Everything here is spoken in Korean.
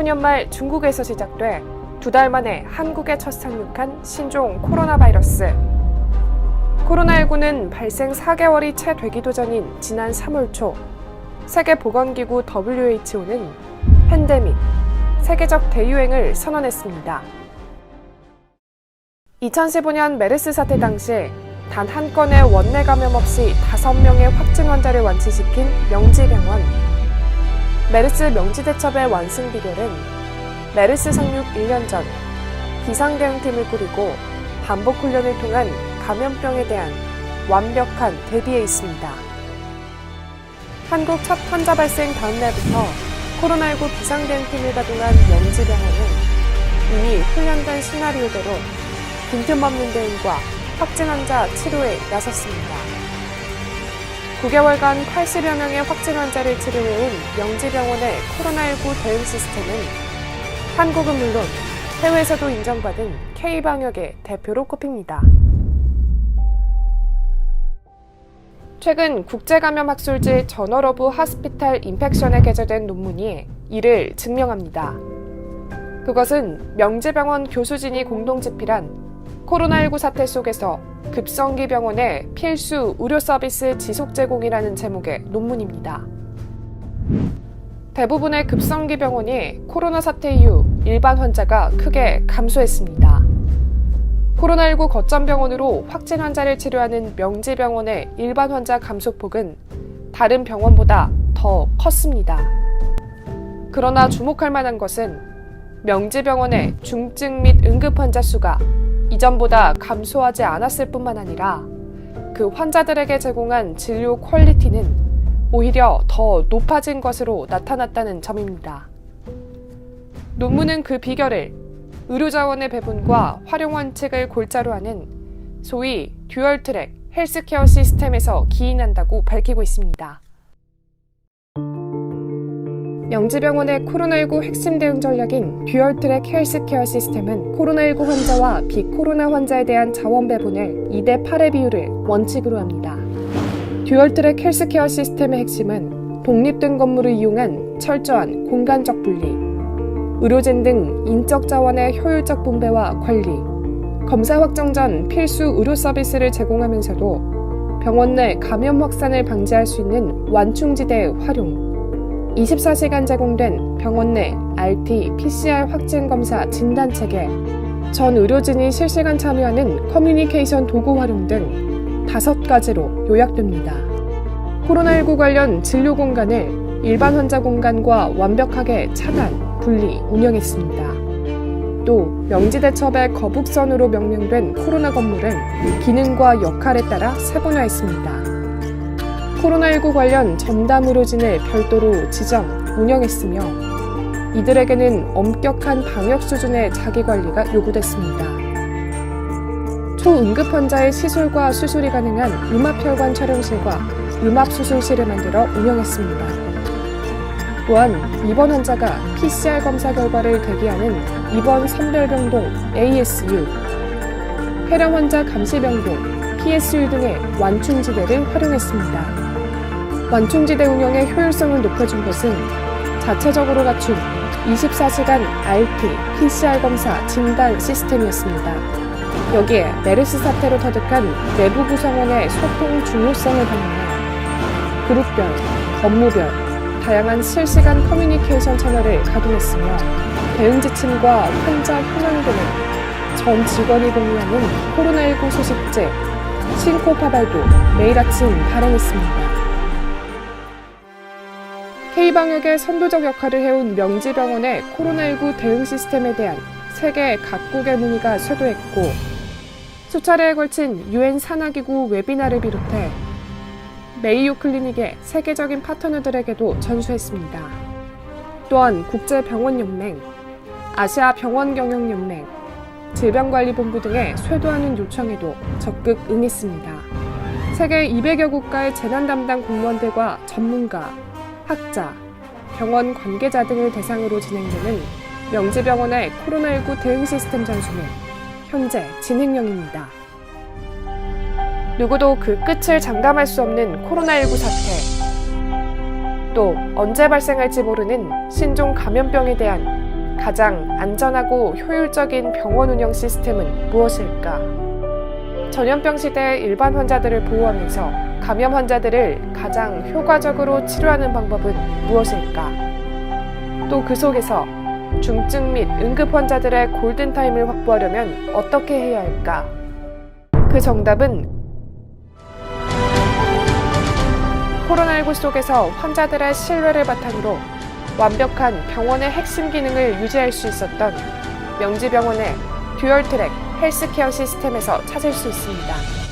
2020년 말 중국에서 시작돼 2달 만에 한국에 첫 상륙한 신종 코로나 바이러스. 코로나19는 발생 4개월이 채 되기도 전인 지난 3월 초, 세계보건기구 WHO는 팬데믹, 세계적 대유행을 선언했습니다. 2015년 메르스 사태 당시 단 한 건의 원내 감염 없이 5명의 확진 환자를 완치시킨 명지병원. 메르스 명지대첩의 완승 비결은 메르스 상륙 1년 전 비상대응팀을 꾸리고 반복 훈련을 통한 감염병에 대한 완벽한 대비에 있습니다. 한국 첫 환자 발생 다음 날부터 코로나19 비상대응팀을 가동한 명지병원은 이미 훈련된 시나리오대로 빈틈없는 대응과 확진 환자 치료에 나섰습니다. 9개월간 80여 명의 확진 환자를 치료해온 명지병원의 코로나19 대응 시스템은 한국은 물론 해외에서도 인정받은 K방역의 대표로 꼽힙니다. 최근 국제감염학술지 저널 오브 하스피탈 인펙션에 게재된 논문이 이를 증명합니다. 그것은 명지병원 교수진이 공동 집필한 코로나19 사태 속에서 급성기 병원의 필수 의료 서비스 지속 제공이라는 제목의 논문입니다. 대부분의 급성기 병원이 코로나 사태 이후 일반 환자가 크게 감소했습니다. 코로나19 거점 병원으로 확진 환자를 치료하는 명지병원의 일반 환자 감소폭은 다른 병원보다 더 컸습니다. 그러나 주목할 만한 것은 명지병원의 중증 및 응급 환자 수가 이전보다 감소하지 않았을 뿐만 아니라 그 환자들에게 제공한 진료 퀄리티는 오히려 더 높아진 것으로 나타났다는 점입니다. 논문은 그 비결을 의료자원의 배분과 활용 원칙을 골자로 하는 소위 듀얼 트랙 헬스케어 시스템에서 기인한다고 밝히고 있습니다. 명지병원의 코로나19 핵심 대응 전략인 듀얼 트랙 헬스케어 시스템은 코로나19 환자와 비코로나 환자에 대한 자원 배분을 2대 8의 비율을 원칙으로 합니다. 듀얼 트랙 헬스케어 시스템의 핵심은 독립된 건물을 이용한 철저한 공간적 분리, 의료진 등 인적 자원의 효율적 분배와 관리, 검사 확정 전 필수 의료 서비스를 제공하면서도 병원 내 감염 확산을 방지할 수 있는 완충지대의 활용, 24시간 제공된 병원 내 RT, PCR 확진 검사 진단 체계, 전 의료진이 실시간 참여하는 커뮤니케이션 도구 활용 등 5가지로 요약됩니다. 코로나19 관련 진료 공간을 일반 환자 공간과 완벽하게 차단, 분리, 운영했습니다. 또 명지대첩의 거북선으로 명명된 코로나 건물은 기능과 역할에 따라 세분화했습니다. 코로나19 관련 전담 의료진을 별도로 지정, 운영했으며 이들에게는 엄격한 방역 수준의 자기관리가 요구됐습니다. 초응급 환자의 시술과 수술이 가능한 음압혈관 촬영실과 음압수술실을 만들어 운영했습니다. 또한 입원 환자가 PCR 검사 결과를 대기하는 입원 선별병동 ASU, 폐렴 환자 감시병동 PSU 등의 완충지대를 활용했습니다. 완충지대 운영의 효율성을 높여준 것은 자체적으로 갖춘 24시간 RT, PCR 검사 진단 시스템이었습니다. 여기에 메르스 사태로 터득한 내부 구성원의 소통 중요성을 반영해 그룹별, 업무별, 다양한 실시간 커뮤니케이션 채널을 가동했으며 대응 지침과 환자 현황 등을 전 직원이 공유하는 코로나19 소식지 싱코파발도 매일 아침 발행했습니다. K방역의 선도적 역할을 해온 명지병원의 코로나19 대응 시스템에 대한 세계 각국의 문의가 쇄도했고 수차례에 걸친 UN 산하기구 웨비나를 비롯해 메이오 클리닉의 세계적인 파트너들에게도 전수했습니다. 또한 국제병원연맹, 아시아병원경영연맹, 질병관리본부 등의 쇄도하는 요청에도 적극 응했습니다. 세계 200여 국가의 재난 담당 공무원들과 전문가, 학자, 병원 관계자 등을 대상으로 진행되는 명지병원의 코로나19 대응 시스템 전수는 현재 진행형입니다. 누구도 그 끝을 장담할 수 없는 코로나19 사태, 또 언제 발생할지 모르는 신종 감염병에 대한 가장 안전하고 효율적인 병원 운영 시스템은 무엇일까? 전염병 시대 일반 환자들을 보호하면서 감염 환자들을 가장 효과적으로 치료하는 방법은 무엇일까? 또 그 속에서 중증 및 응급 환자들의 골든타임을 확보하려면 어떻게 해야 할까? 그 정답은 코로나19 속에서 환자들의 신뢰를 바탕으로 완벽한 병원의 핵심 기능을 유지할 수 있었던 명지병원의 듀얼트랙 헬스케어 시스템에서 찾을 수 있습니다.